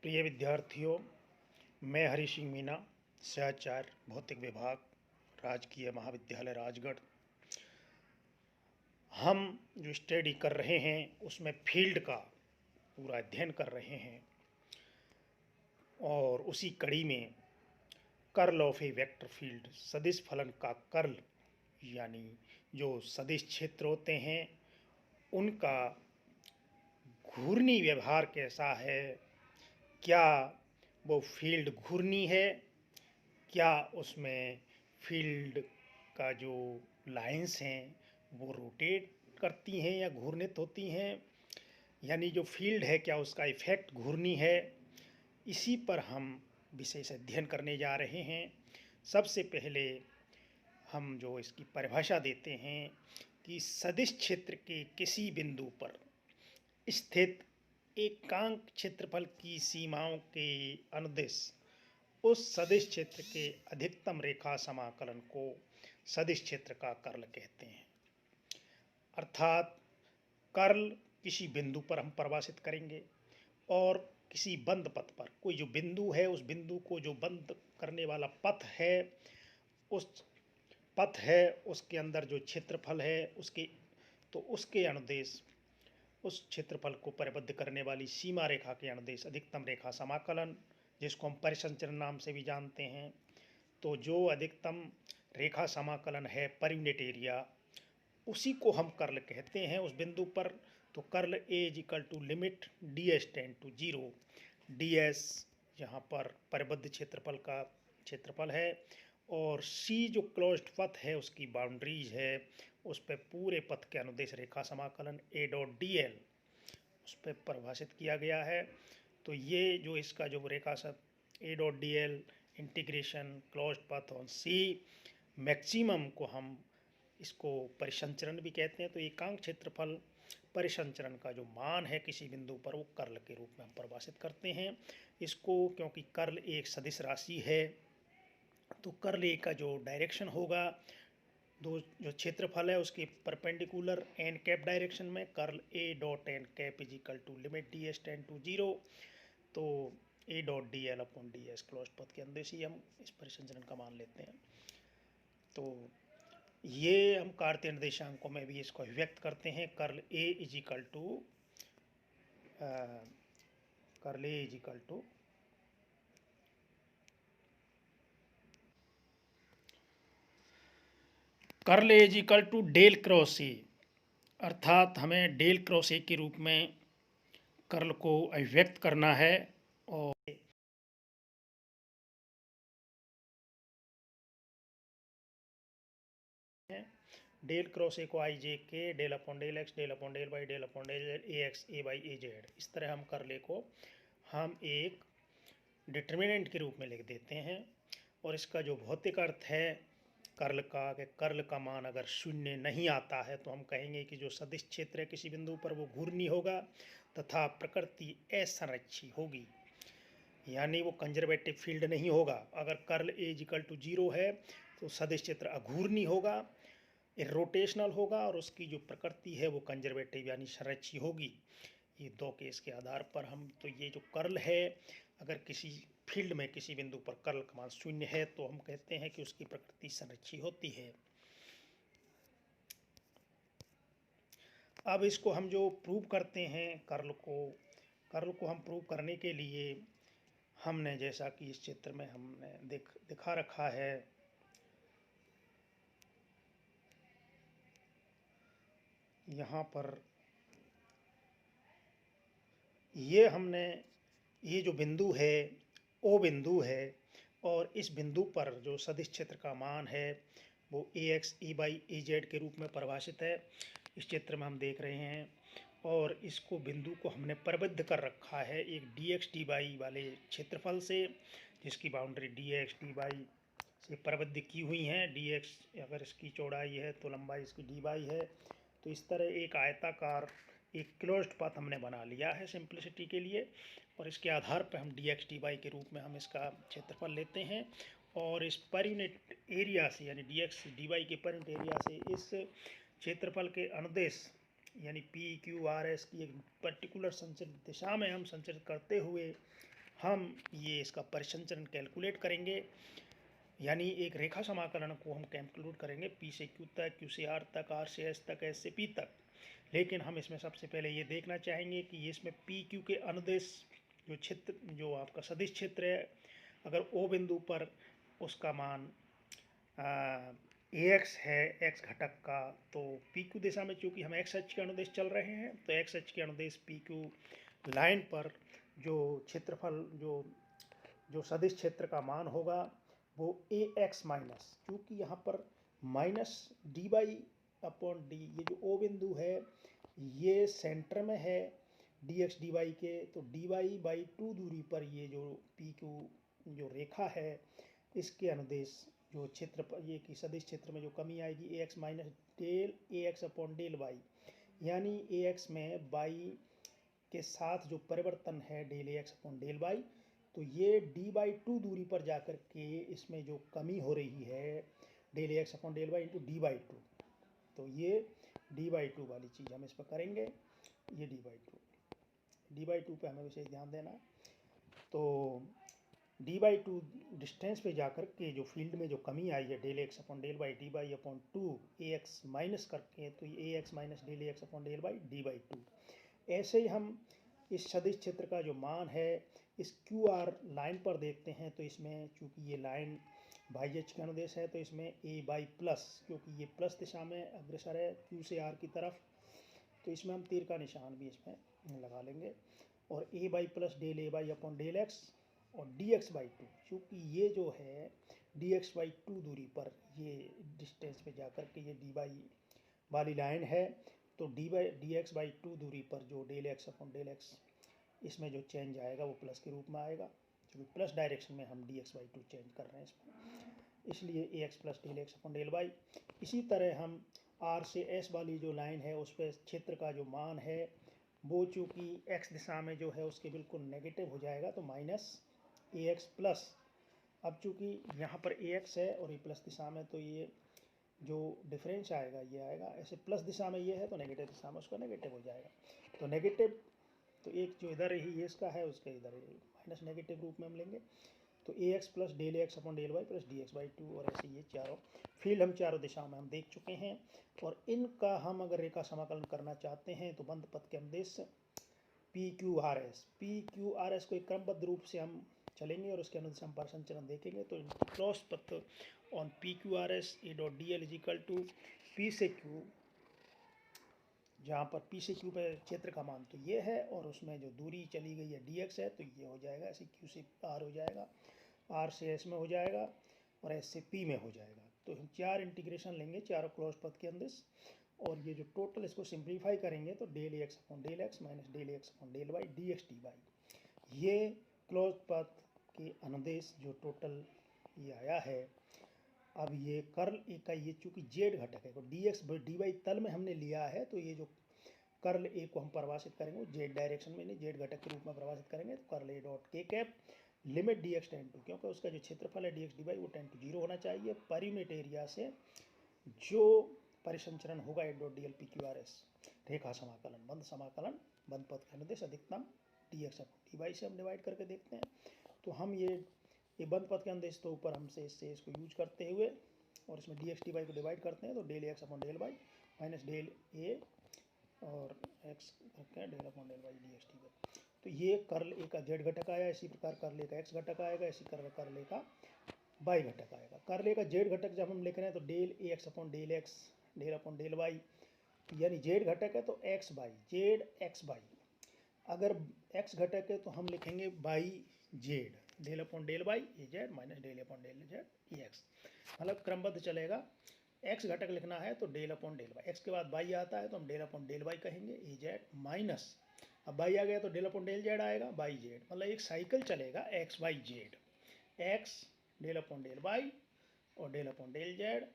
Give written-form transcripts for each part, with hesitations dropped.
प्रिय विद्यार्थियों, मैं हरि सिंह मीना, सहचार्य भौतिक विभाग, राजकीय महाविद्यालय राजगढ़। हम जो स्टडी कर रहे हैं उसमें फील्ड का पूरा अध्ययन कर रहे हैं और उसी कड़ी में curl of A vector field, सदिश फलन का कर्ल, यानी जो सदिश क्षेत्र होते हैं उनका घूर्णी व्यवहार कैसा है, क्या वो फील्ड घूर्णी है, क्या उसमें फील्ड का जो लाइंस हैं वो रोटेट करती हैं या घूर्णित होती हैं, यानी जो फील्ड है क्या उसका इफेक्ट घूर्णी है। इसी पर हम विशेष अध्ययन करने जा रहे हैं। सबसे पहले हम जो इसकी परिभाषा देते हैं कि सदिश क्षेत्र के किसी बिंदु पर स्थित एकांक क्षेत्रफल की सीमाओं के अनुदिश उस सदिश क्षेत्र के अधिकतम रेखा समाकलन को सदिश क्षेत्र का कर्ल कहते हैं। अर्थात कर्ल किसी बिंदु पर हम परिभाषित करेंगे और किसी बंद पथ पर, कोई जो बिंदु है उस बिंदु को जो बंद करने वाला पथ है, उस पथ है उसके अंदर जो क्षेत्रफल है उसके अनुदेश उस क्षेत्रफल को परिबद्ध करने वाली सीमा रेखा के अनुदेश अधिकतम रेखा समाकलन, जिसको हम परिसंचरण नाम से भी जानते हैं। तो जो अधिकतम रेखा समाकलन है पर यूनिट एरिया, उसी को हम कर्ल कहते हैं उस बिंदु पर। तो curl A is equal to limit D S tend to zero, D S यहाँ पर परिबद्ध क्षेत्रफल का क्षेत्रफल है और सी जो क्लोज्ड पथ है उसकी बाउंड्रीज है, उस पर पूरे पथ के अनुदेश रेखा समाकलन ए डॉट डी एल उस पर परिभाषित किया गया है। तो ये जो इसका जो रेखा सब ए dot D L integration closed पथ ऑन सी मैक्सिमम को हम इसको परिसंचरण भी कहते हैं। तो एकांक क्षेत्रफल परिसंचरण का जो मान है किसी बिंदु पर वो कर्ल के रूप में हम परिभाषित करते हैं इसको, क्योंकि कर्ल एक सदिश राशि है। तो कर्ल ए का जो डायरेक्शन होगा, दो जो क्षेत्रफल है उसके परपेंडिकुलर एन कैप डायरेक्शन में, curl A dot n cap is equal to limit D S tend to zero, तो A dot D l upon d s close पथ के अंदर ही हम इस परिसंचरण का मान लेते हैं। तो ये हम कार्तीय निर्देशांकों में भी इसको व्यक्त करते हैं। Curl A is equal to curl A is equal to curl A is equal to del cross A, अर्थात हमें डेल क्रॉस ए के रूप में कर्ल को अभिव्यक्त करना है। और डेल क्रॉस ए को आई जे के del upon del x del upon del Y del upon del A x A Y A z, इस तरह हम कर्ल ए को हम एक डिटर्मिनेंट के रूप में लिख देते हैं। और इसका जो भौतिक अर्थ है कर्ल का, कि कर्ल का मान अगर शून्य नहीं आता है तो हम कहेंगे कि जो सदिश क्षेत्र है किसी बिंदु पर वो घूर्णी होगा तथा प्रकृति असंरक्षी होगी, यानी वो कंजर्वेटिव फील्ड नहीं होगा। अगर curl A equal to zero है तो सदिश क्षेत्र अघूर्णी होगा, रोटेशनल होगा और उसकी जो प्रकृति है वो कंजर्वेटिव यानी संरक्षी होगी। ये दो केस के आधार पर हम, तो ये जो कर्ल है अगर किसी फील्ड में किसी बिंदु पर कर्ल का मान शून्य है तो हम कहते हैं कि उसकी प्रकृति संरक्षी होती है। अब इसको हम जो प्रूव करते हैं कर्ल को हम प्रूव करने के लिए हमने, जैसा कि इस चित्र में हमने दिखा रखा है, यहाँ पर ये जो बिंदु है ओ बिंदु है और इस बिंदु पर जो सदिश क्षेत्र का मान है वो A x e by A z के रूप में परिभाषित है, इस चित्र में हम देख रहे हैं। और इसको बिंदु को हमने परिबद्ध कर रखा है एक डी एक्स डी वाई वाले क्षेत्रफल से, जिसकी boundary D x D Y से परिबद्ध की हुई हैं। डी एक्स अगर इसकी चौड़ाई है तो लंबाई इसकी डी वाई है। तो इस तरह एक आयताकार एक क्लोज्ड पाथ हमने बना लिया है सिंप्लिसिटी के लिए, और इसके आधार पर हम डी एक्स डी वाई के रूप में हम इसका क्षेत्रफल लेते हैं और इस पर यूनिट एरिया से यानी डी एक्स डी वाई के पर यूनिट एरिया से इस क्षेत्रफल के अनुदेश यानी पी क्यू आर एस की एक पर्टिकुलर संचरित दिशा में हम संचरित करते हुए हम ये इसका परिसंचरण कैलकुलेट करेंगे, यानी एक रेखा समाकलन को हम कैलकुलेट करेंगे पी से क्यू तक, क्यू से आर तक, आर से एस तक, एस से पी तक। लेकिन हम इसमें सबसे पहले ये देखना चाहेंगे कि इसमें पी क्यू के अनुदेश जो क्षेत्र, जो आपका सदिश क्षेत्र है, अगर ओ बिंदु पर उसका मान ए एक्स है एक्स घटक का, तो पी क्यू दिशा में चूंकि हम एक्स अक्ष के अनुदेश चल रहे हैं, तो एक्स अक्ष के अनुदेश पी क्यू लाइन पर जो क्षेत्रफल, जो सदिश क्षेत्र का मान होगा वो ए एक्स माइनस, चूँकि यहाँ पर minus D by upon D, ये जो ओ बिंदु है ये सेंटर में है डी एक्स डी वाई के, तो डी वाई बाई टू दूरी पर ये जो पी क्यू जो रेखा है इसके अनुदेश जो क्षेत्र पर ये कि सदिश क्षेत्र में जो कमी आएगी ए x minus del A x upon del y, यानी ए एक्स में वाई के साथ जो परिवर्तन है del A x upon del Y, तो ये डी बाई टू दूरी पर जाकर के इसमें जो कमी हो रही है del x upon del Y into D by two, तो ये डी बाई टू वाली चीज़ हम इस पर करेंगे। ये डी बाई टू पे हमें विशेष ध्यान देना। तो डी बाई टू डिस्टेंस पे जाकर के जो फील्ड में जो कमी आई है del x upon del Y d by upon two A x minus करके, तो ये A x minus del x upon del Y d by two. ऐसे ही हम इस सदिश क्षेत्र का जो मान है इस क्यू आर लाइन पर देखते हैं, तो इसमें चूंकि ये लाइन बाई एच के अनुदेश है, तो इसमें ए बाई प्लस, क्योंकि ये प्लस दिशा में अग्रसर है क्यू से आर की तरफ, तो इसमें हम तीर का निशान भी इसमें लगा लेंगे। और A by plus del A by upon del x और डी एक्स बाई टू, चूँकि ये जो है डी एक्स बाई टू दूरी पर ये डिस्टेंस पे जाकर के ये डी बाई वाली लाइन है, तो डी एक्स बाई टू दूरी पर जो del x upon del X इसमें जो चेंज आएगा वो प्लस के रूप में आएगा, क्योंकि प्लस डायरेक्शन में हम d x by two change कर रहे हैं इसमें, इसलिए A x plus del x upon del y. इसी तरह हम आर से एस वाली जो लाइन है उस पर क्षेत्र का जो मान है वो चूँकि एक्स दिशा में जो है उसके बिल्कुल नेगेटिव हो जाएगा, तो माइनस ए एक्स प्लस, अब चूँकि यहाँ पर ए एक्स है और ये प्लस दिशा में, तो ये जो डिफरेंस आएगा ये आएगा, ऐसे प्लस दिशा में ये है तो नेगेटिव दिशा में उसका नेगेटिव हो जाएगा, तो नेगेटिव, तो एक जो इधर ही ये इसका है उसका इधर माइनस नेगेटिव रूप में हम लेंगे, तो A x plus del x upon del y plus d x by two, और ऐसे ये चारों फील्ड हम चारों दिशाओं में हम देख चुके हैं। और इनका हम अगर रेखा समाकलन करना चाहते हैं तो बंद पथ के अनुदेश पी क्यू आर एस को एक क्रमबद्ध रूप से हम चलेंगे और उसके अनुदेश हम परिसंचरण देखेंगे। तो क्रॉस पथ on P Q R S A dot D L is equal to P से क्यू, जहाँ पर पी से क्यू पे क्षेत्र का मान तो ये है और उसमें जो दूरी चली गई है डी एक्स है, तो ये हो जाएगा, ऐसे क्यू से आर हो जाएगा, आर से एस में हो जाएगा और एस से पी में हो जाएगा। तो हम चार इंटीग्रेशन लेंगे चारों क्लोज पथ के अंदर, और ये जो टोटल इसको सिंप्लीफाई करेंगे तो del x upon del x minus del x upon del Y D x D Y, ये क्लोज पथ के अनुदेश जो टोटल ये आया है। अब ये कर्ल ए का ये चूँकि जेड घटक है, तो डी एक्स डी वाई तल में हमने लिया है, तो ये जो कर्ल ए को हम परिभाषित करेंगे जेड डायरेक्शन में, नहीं जेड घटक के रूप में परिभाषित करेंगे, तो curl A dot k cap limit d x tend to, क्योंकि उसका जो क्षेत्रफल है डी एक्स डी वाई वो टेन टू जीरो होना चाहिए, परिमित एरिया से जो परिसंचरण होगा A dot D l P Q R S रेखा समाकलन बंद पथ का अनुदेश अधिकतम डी एक्स डी वाई से हम डिवाइड करके देखते हैं। तो हम ये बंद पथ के अनुदेश तो ऊपर हमसे इससे इसको यूज करते हुए और इसमें डी एक्स डी वाई को डिवाइड करते हैं, तो del x upon del y minus del A और एक्स रखते हैं del upon del Y D x D y. तो ये कर्ल ए का जेड घटक आया, इसी प्रकार कर्ल ए का एक्स घटक आएगा, इसी कर्ल ए का वाई घटक आएगा। कर्ल ए का जेड घटक जब हम लिख रहे हैं तो del A x upon del x del upon del y, यानी जेड घटक है तो x by Z x by, अगर एक्स घटक है तो हम लिखेंगे by z del upon del y A Z minus del upon del z e x, मतलब क्रमबद्ध चलेगा। एक्स घटक लिखना है तो del upon del y, x के बाद वाई आता है तो हम डेल अपॉन डेल वाई कहेंगे ए जेड माइनस, अब वाई आ गया तो डेल अपॉन डेल जेड आएगा बाई जेड, मतलब एक साइकिल चलेगा X Y Z, X del upon del Y और डेल अपॉन डेल जेड,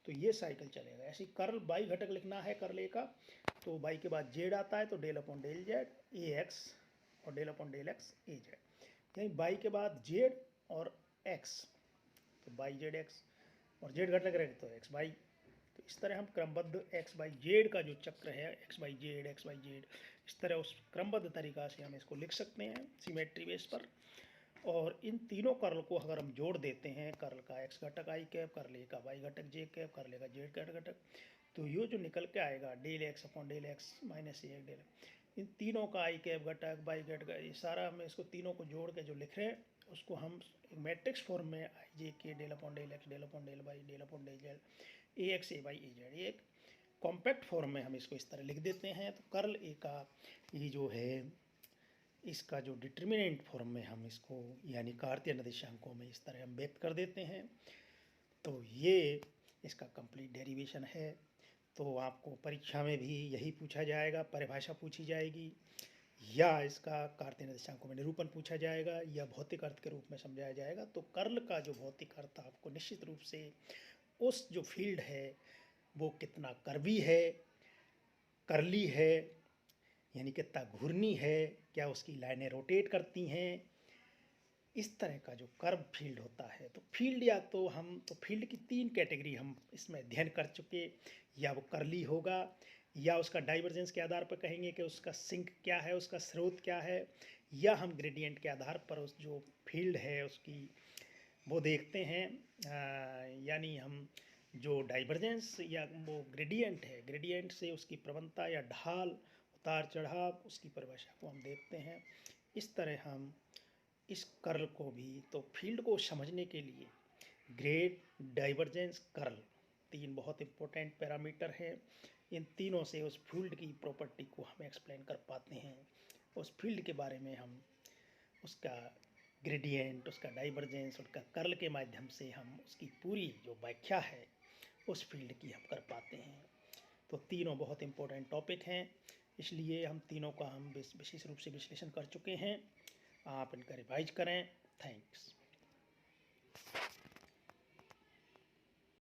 तो ये साइकिल चलेगा। ऐसी कर्ल बाई घटक लिखना है कर्ल ए का, तो बाई के बाद जेड आता है तो del upon del Z A X और del upon del X A Z, यानी बाई के बाद जेड और एक्स, तो बाई जेड एक्स और जेड घटक रहे तो एक्स बाई, तो इस तरह हम क्रमबद्ध एक्स बाई जेड का जो चक्र है एक्स बाई जेड इस तरह उस क्रमबद्ध तरीका से हम इसको लिख सकते हैं सिमेट्री बेस पर। और इन तीनों कर्ल को अगर हम जोड़ देते हैं, कर्ल का एक्स घटक आई कैप, कर्ल ए का वाई घटक जे कैप, कर्ल ए का जेड घटक, तो ये जो निकल के आएगा del x upon del x minus A del, इन तीनों का आई कैप घटक वाई घटक, ये सारा हम इसको तीनों को जोड़ के जो लिख रहे हैं उसको हम मैट्रिक्स फॉर्म में आई जे के del upon del x del upon del Y del upon del Z A x A Y A Z, एक कॉम्पैक्ट फॉर्म में हम इसको इस तरह लिख देते हैं। तो कर्ल ए का ये जो है इसका जो डिटर्मिनेंट फॉर्म में हम इसको यानी कार्तीय निर्देशांकों में इस तरह हम व्यक्त कर देते हैं। तो ये इसका कंप्लीट डेरिवेशन है। तो आपको परीक्षा में भी यही पूछा जाएगा, परिभाषा पूछी जाएगी या इसका कार्तीय निर्देशांकों में निरूपण पूछा जाएगा या भौतिक अर्थ के रूप में समझाया जाएगा। तो कर्ल का जो भौतिक अर्थ आपको निश्चित रूप से उस जो फील्ड है वो कितना कर्वी है, कर्ली है, यानी कितना घूर्णी है, क्या उसकी लाइनें रोटेट करती हैं, इस तरह का जो कर्व फील्ड होता है। तो फील्ड या तो हम तो फील्ड की तीन कैटेगरी हम इसमें अध्ययन कर चुके, या वो कर्ली होगा या उसका डाइवर्जेंस के आधार पर कहेंगे कि उसका सिंक क्या है, उसका स्रोत क्या है, या हम ग्रेडियंट के आधार पर उस जो फील्ड है उसकी वो देखते हैं। यानी हम जो डाइवर्जेंस या वो ग्रेडियंट है, ग्रेडियंट से उसकी प्रवणता या ढाल उतार चढ़ाव उसकी परिभाषा को हम देखते हैं। इस तरह हम इस कर्ल को भी, तो फील्ड को समझने के लिए ग्रेड, डाइवर्जेंस, कर्ल तीन बहुत इंपॉर्टेंट पैरामीटर हैं। इन तीनों से उस फील्ड की प्रॉपर्टी को हम एक्सप्लेन कर पाते हैं। उस फील्ड के बारे में हम उसका ग्रेडियंट, उसका डाइवर्जेंस, उसका कर्ल के माध्यम से हम उसकी पूरी जो व्याख्या है उस फील्ड की हम कर पाते हैं। तो तीनों बहुत इंपॉर्टेंट टॉपिक हैं, इसलिए हम तीनों का हम विशेष रूप से विश्लेषण कर चुके हैं। आप इनका रिवाइज करें। थैंक्स।